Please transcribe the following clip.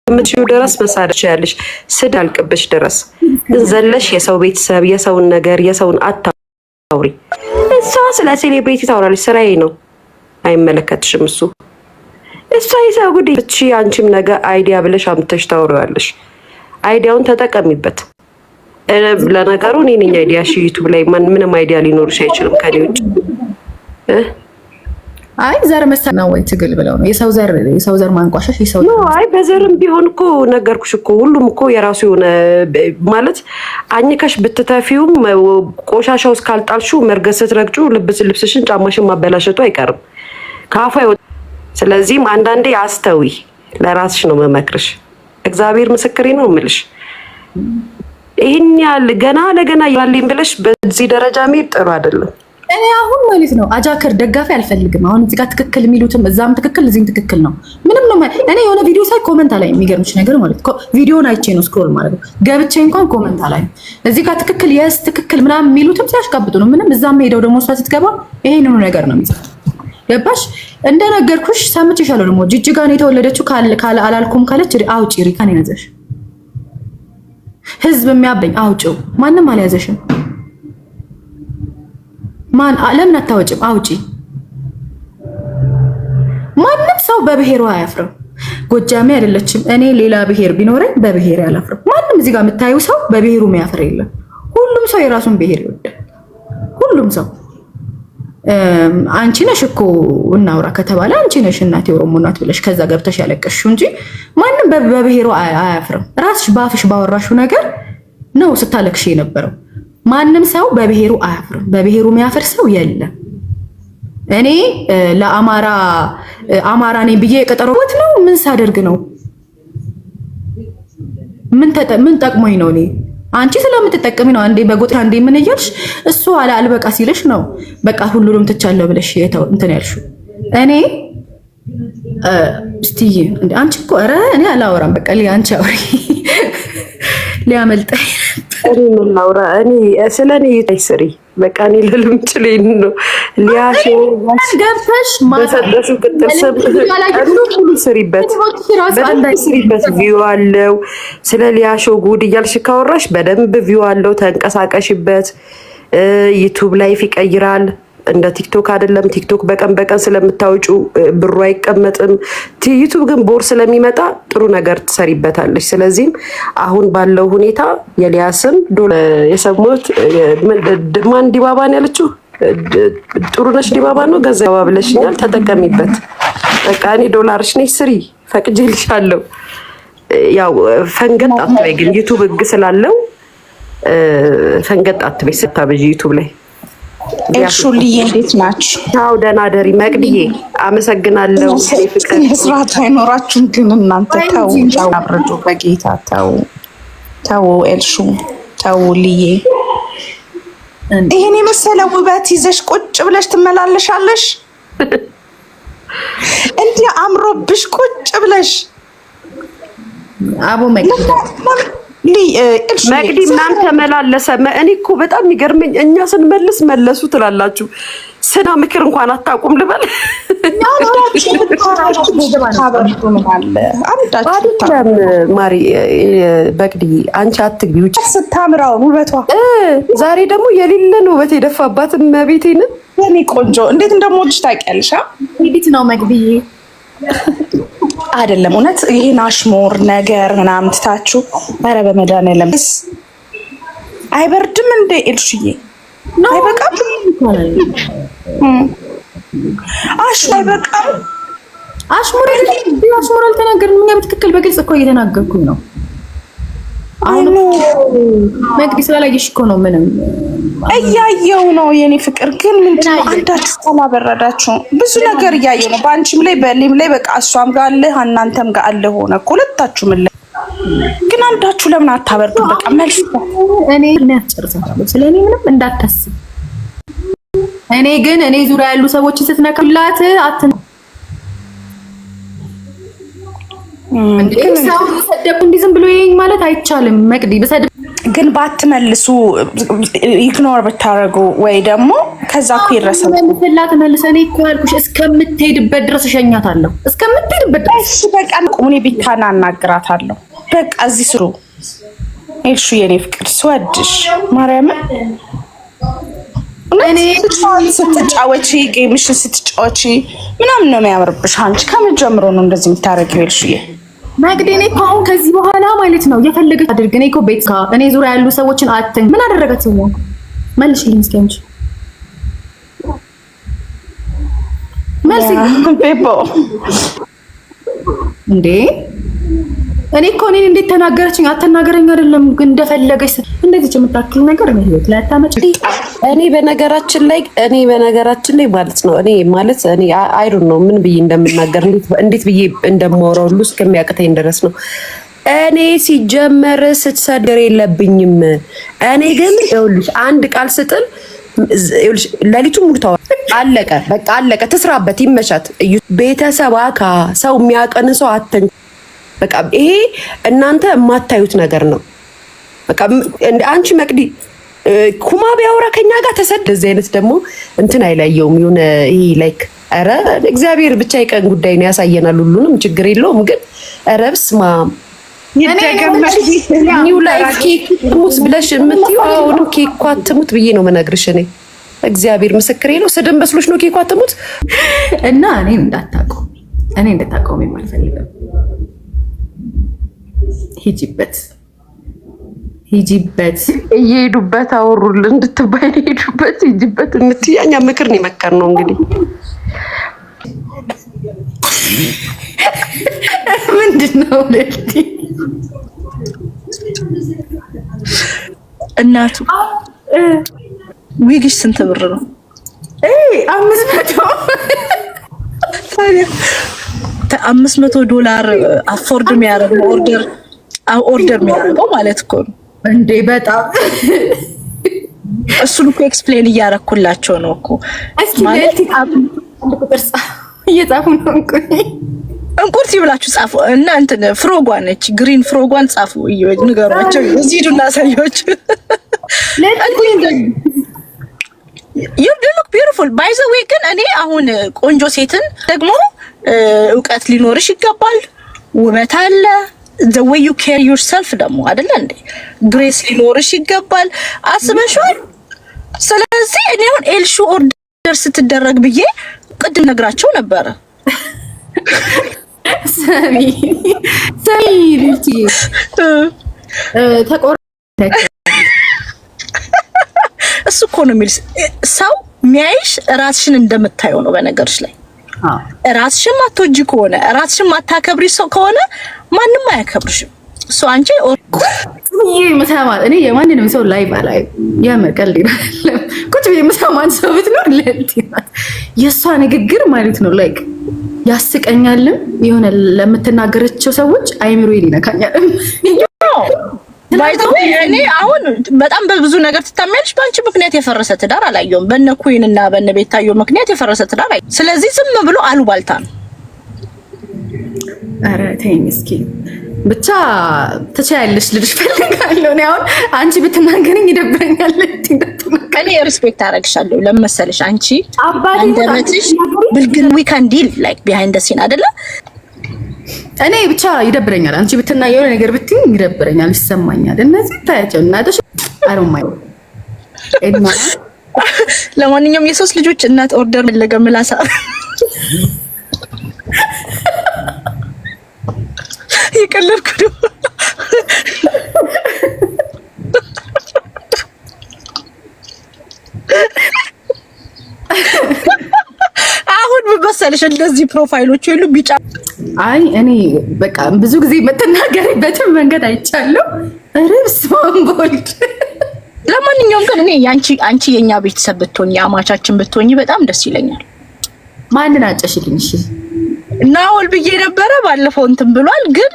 እስከምትችይው ድረስ መሳደብ ያለሽ ስድ አልቅብሽ ድረስ ግን ዘለሽ የሰው ቤተሰብ የሰውን ነገር የሰውን አታውሪ። እሷ ስለ ሴሌብሪቲ ታወራለች፣ ስራዬ ነው፣ አይመለከትሽም እሱ እሷ የሰው ጉድ። እቺ አንቺም ነገ አይዲያ ብለሽ አምጥተሽ ታወሪዋለሽ። አይዲያውን ተጠቀሚበት። ለነገሩ እኔ ነኝ አይዲያ ዩቲዩብ ላይ ምንም አይዲያ ሊኖርሽ አይችልም ከኔ ውጭ። አይ ዘር መሰና ወይ ትግል ብለው ነው የሰው ዘር ማንቋሸሽ የሰው ነው። አይ በዘርም ቢሆን እኮ ነገርኩሽ እኮ ሁሉም እኮ የራሱ የሆነ ማለት አኝከሽ ብትተፊውም ቆሻሻው እስካልጣልሽው መርገስ ስትረግጩ ልብስሽን ጫማሽን ማበላሸቱ አይቀርም ካፋ። ስለዚህም አንዳንዴ አስተዊ ለራስሽ ነው መመክርሽ። እግዚአብሔር ምስክሬ ነው የምልሽ። ይሄን ያህል ገና ለገና ያለኝ ብለሽ በዚህ ደረጃ መሄድ ጥሩ አይደለም። እኔ አሁን ማለት ነው አጃከር ደጋፊ አልፈልግም። አሁን እዚህ ጋር ትክክል የሚሉትም እዛም ትክክል እዚህም ትክክል ነው። ምንም ነው እኔ የሆነ ቪዲዮ ሳይ ኮሜንት ላይ የሚገርምሽ ነገር ማለት ነው ቪዲዮን አይቼ ነው ስክሮል ማለት ነው ገብቼ እንኳን ኮሜንት ላይ እዚህ ጋር ትክክል የስ ትክክል ምናምን የሚሉትም ሲያሽቃብጡ ነው። ምንም እዛም ሄደው ደግሞ እሷ ስትገባ ይሄንኑ ነገር ነው የሚጽፉት። ገባሽ? እንደነገርኩሽ ሰምቼሻለሁ። ደግሞ ጅጅጋ ነው የተወለደችው ካለ አላልኩም ካለች አውጪ ሪካን ያዘሽ ህዝብ የሚያበኝ አውጪው። ማንም አልያዘሽም። ማን ለምን አታወጭም? አውጪ። ማንም ሰው በብሔሩ አያፍርም። ጎጃሜ አይደለችም። እኔ ሌላ ብሔር ቢኖረኝ በብሔር አላፍርም። ማንም እዚህ ጋር የምታዩ ሰው በብሔሩ የሚያፍር የለም። ሁሉም ሰው የራሱን ብሔር ይወዳል። ሁሉም ሰው አንቺ ነሽ እኮ እናውራ ከተባለ አንቺ ነሽ እናቴ ኦሮሞ ናት ብለሽ ከዛ ገብተሽ ያለቀሽው እንጂ ማንም በብሔሩ አያፍርም። ራስሽ ባፍሽ ባወራሽው ነገር ነው ስታለቅሽ የነበረው። ማንም ሰው በብሔሩ አያፍርም። በብሔሩ የሚያፍር ሰው የለም። እኔ አማራ ነኝ ብዬ የቀጠሮት ነው ምን ሳደርግ ነው? ምን ጠቅሞኝ ነው? እኔ አንቺ ስለምትጠቀሚ ነው። አንዴ በጎጥ አንዴ ምን እያልሽ እሱ አልበቃ ሲልሽ ነው በቃ ሁሉንም ትቻለሁ ብለሽ እንትን ያልሽው። እኔ እስቲ አንቺ እኮ ኧረ እኔ አላወራም በቃ አንቺ አውሪ ሊያመልጠኝ እኔ ምን ላውራ? እኔ ስለኔ ይስሪ በቃ እኔ ልልምጭልኝ ነው ሊያሾ ገብተሽ በሰደሱ ቅጥር ሁሉ ስሪበት ቪው አለው። ስለ ሊያሾ ጉድ እያልሽ ካወራሽ በደንብ ቪው አለው። ተንቀሳቀሽበት። ዩቲዩብ ላይፍ ይቀይራል። እንደ ቲክቶክ አይደለም። ቲክቶክ በቀን በቀን ስለምታወጩ ብሩ አይቀመጥም። ዩቲዩብ ግን ቦር ስለሚመጣ ጥሩ ነገር ትሰሪበታለች። ስለዚህም አሁን ባለው ሁኔታ የሊያስም የሰሙት ማን ዲባባን ያለችው ጥሩነሽ ዲባባ ነው። ገንዘባ ብለሽኛል፣ ተጠቀሚበት። በቃ እኔ ዶላርሽ ነሽ ስሪ፣ ፈቅጄልሻለሁ። ያው ፈንገጥ አትበይ ግን ዩቲዩብ ህግ ስላለው ፈንገጥ አትበይ ስታበጂ ዩቲዩብ ላይ። ኤልሹልዬ እንዴት ናችሁ? አው ደህና ደሪ መቅድዬ አመሰግናለሁ። ፍቅር ስርዓት አይኖራችሁም ግን እናንተ ተው አብረዱ በጌታ ተው ኤልሹ ተው ልዬ ይሄን የመሰለ ውበት ይዘሽ ቁጭ ብለሽ ትመላለሻለሽ እንዴ አምሮብሽ ቁጭ ብለሽ አቦ መቅዲ ምናምን ተመላለሰ። እኔ እኮ በጣም የሚገርመኝ እኛ ስንመልስ መለሱ ትላላችሁ። ስና ምክር እንኳን አታውቁም ልበል። ማሪ በቅዲ አንቺ አትግቢ ውጭ ስታምራው ውበቷ ዛሬ ደግሞ የሌለን ውበት የደፋባትን መቤቴን እኔ ቆንጆ እንዴት እንደምወድሽ ታውቂያለሽ። እንዴት ነው መቅዲዬ? አይደለም እውነት ይሄን አሽሙር ነገር ምናምን ትታችሁ ኧረ በመድኃኒዓለም አይበርድም እንደ ኤልሽዬ አይበቃም? አይበቃም? አሽሙር አልተናገርንም እኛ በትክክል በግልጽ እኮ እየተናገርኩኝ ነው። አሁን መቅዲ ስላላየሽ እኮ ነው። ምንም እያየው ነው የኔ ፍቅር። ግን ምንድነው አንዳችሁ አላበረዳችሁ? ብዙ ነገር እያየው ነው በአንቺም ላይ በሌም ላይ በቃ እሷም ጋር አለ እናንተም ጋር አለ ሆነ እኮ ሁለታችሁም ላይ። ግን አንዳችሁ ለምን አታበርዱ? በቃ መልስ እኔ እናጨርሳለሁ። ስለኔ ምንም እንዳታስብ። እኔ ዙሪያ ያሉ ሰዎች ስትነካላት ሰው ይሰደብ እንዲህ ዝም ብሎ ይሄኝ ማለት አይቻልም። መቅዲ በሰደብ ግን ባትመልሱ ኢግኖር ብታረጉ ወይ ደግሞ ከዛ እኮ ይረሳል። መልሰላት መልሰኔ እኮ ያልኩሽ እስከምትሄድበት ድረስ እሸኛታለሁ። እስከምትሄድበት ድረስ እሺ በቃ ቁሙኔ ቢታና አናግራታለሁ። በቃ እዚህ ስሩ እሺ የኔ ፍቅር ስወድሽ ማርያም እኔ ስትጫወቺ ጌምሽን ስትጫወቺ ምናምን ነው የሚያምርብሽ። አንቺ ከምን ጀምሮ ነው እንደዚህ የምታረጊው? እልሽዬ ማግዴ እኔ እኮ አሁን ከዚህ በኋላ ማለት ነው የፈለገች አድርግ። እኔ እኮ ቤት እኔ ዙሪያ ያሉ ሰዎችን አትኝ። ምን አደረጋት ነው? መልሽልኝ እስኪ አንቺ መልስ ቤቦ እንዴ እኔ እኮ እኔን እንዴት ተናገረችኝ? አትናገረኝ አይደለም ግን እንደፈለገች እንደዚህ የምታክል ነገር ነው ህይወት ላይ አታመጭ። እኔ በነገራችን ላይ ማለት ነው እኔ አይ ዶንት ኖ ምን ብዬ እንደምናገር እንዴት ብዬ እንደማወራው ሁሉ እስከሚያቅተኝ ድረስ ነው። እኔ ሲጀመር ስትሰደር የለብኝም። እኔ ግን ይኸውልሽ አንድ ቃል ስጥል ይኸውልሽ ለሊቱ ሙሉ አለቀ፣ በቃ አለቀ። ትስራበት፣ ይመቻት። ቤተሰብ አካ ሰው የሚያቀን ሰው አተን በቃ ይሄ እናንተ የማታዩት ነገር ነው። በቃ አንቺ መቅዲ ኩማ ቢያወራ ከኛ ጋር ተሰድ እዚህ አይነት ደግሞ እንትን አይለየውም። የሆነ ይሄ ላይክ ኧረ እግዚአብሔር ብቻ የቀን ጉዳይ ነው ያሳየናል። ሁሉንም ችግር የለውም ግን ኧረ በስመ አብ ኒው ላይፍ ኬክ ትሙት ብለሽ የምትይው አሁንም ኬክ እኮ አትሙት ብዬ ነው መነግርሽ። እኔ እግዚአብሔር ምስክሬ ነው። ስድን በስሎሽ ነው ኬክ አትሙት እና እኔ እንድታውቀው የማልፈልገው ሂጂበት እየሄዱበት አወሩልን እንድትባይ ሄዱበት ሂጂበት እንትያኛ ምክር ነው የመከር ነው እንግዲህ ምንድነው ለቲ እናቱ ዊግሽ ስንት ብር ነው? 500 ዶላር አፎርድ የሚያደርገው ኦርደር የሚያደርገው ማለት እኮ ነው እንዴ! በጣም እሱን እኮ ኤክስፕሌን እያደረኩላቸው ነው እኮ ማለት ቁጥር እየጻፉ ነው እንቁርቲ ብላችሁ ጻፉ እና እንትን ፍሮጓን ነች ግሪን ፍሮጓን ጻፉ ንገሯቸው። እዚህ ዱና ሳዮች you look beautiful by the way ግን እኔ አሁን ቆንጆ ሴትን ደግሞ እውቀት ሊኖርሽ ይገባል። ውበት አለ the way you carry yourself ደግሞ አይደለ እንዴ ግሬስ ሊኖርሽ ይገባል። አስበሽዋል? ስለዚህ እኔ አሁን ኤልሹ ኦርደር ስትደረግ ብዬ ቅድም ነግራቸው ነበረ። ሰሚ ልቲ እሱ እኮ ነው የሚልስ ሰው ሚያይሽ ራስሽን እንደምታየው ነው። በነገርሽ ላይ ራስሽን ማትወጂ ከሆነ ራስሽን ማታከብሪ ሰው ከሆነ ማንም አያከብርሽም። እሱ አንቺ መሰማት እኔ የማንንም ሰው ላይ ባላይ የመቀል ይላል ቁጭ በመሰማት ሰው ብትኖር ለልቲናት የሷ ንግግር ማለት ነው ላይክ ያስቀኛልም የሆነ ለምትናገረቸው ሰዎች አይምሮ ይነካኛል። ባይዘው እኔ አሁን በጣም በብዙ ነገር ትታመልሽ። ባንቺ ምክንያት የፈረሰ ትዳር አላየሁም። በነ ኩዊን እና በነ ቤታዮ ምክንያት የፈረሰ ትዳር አይ። ስለዚህ ዝም ብሎ አሉባልታ ነው። ኧረ ተይኝ እስኪ ብቻ ተቻያለሽ ልልሽ ፈልጋለሁ። እኔ አሁን አንቺ ብትናገረኝ ይደብረኛል። እኔ ሪስፔክት አደርግሻለሁ ለመሰለሽ አንቺ እንደመትሽ ብልግን ዊ ካን ዲል ላይክ ቢሃይንድ ዘ ሲን አይደለ? እኔ ብቻ ይደብረኛል። አንቺ ብትና የሆነ ነገር ብትይ ይደብረኛል፣ ይሰማኛል። እነዚህ ታያቸው እናደሽ አሮማይ እና ለማንኛውም የሶስት ልጆች እናት ኦርደር መለገምላሳ ይቀለልኩ ነው። አሁን በመሰለሽ እንደዚህ ፕሮፋይሎች ሁሉ ቢጫ አይ እኔ በቃ ብዙ ጊዜ የምትናገሪበትን መንገድ አይቻለሁ። ርብስ ወንቦልድ ለማንኛውም ግን እኔ አንቺ የኛ ቤተሰብ ብትሆኚ አማቻችን ብትሆኚ በጣም ደስ ይለኛል። ማንን አጨሽልኝ? እሺ ናውል ብዬ ነበረ ባለፈው እንትን ብሏል ግን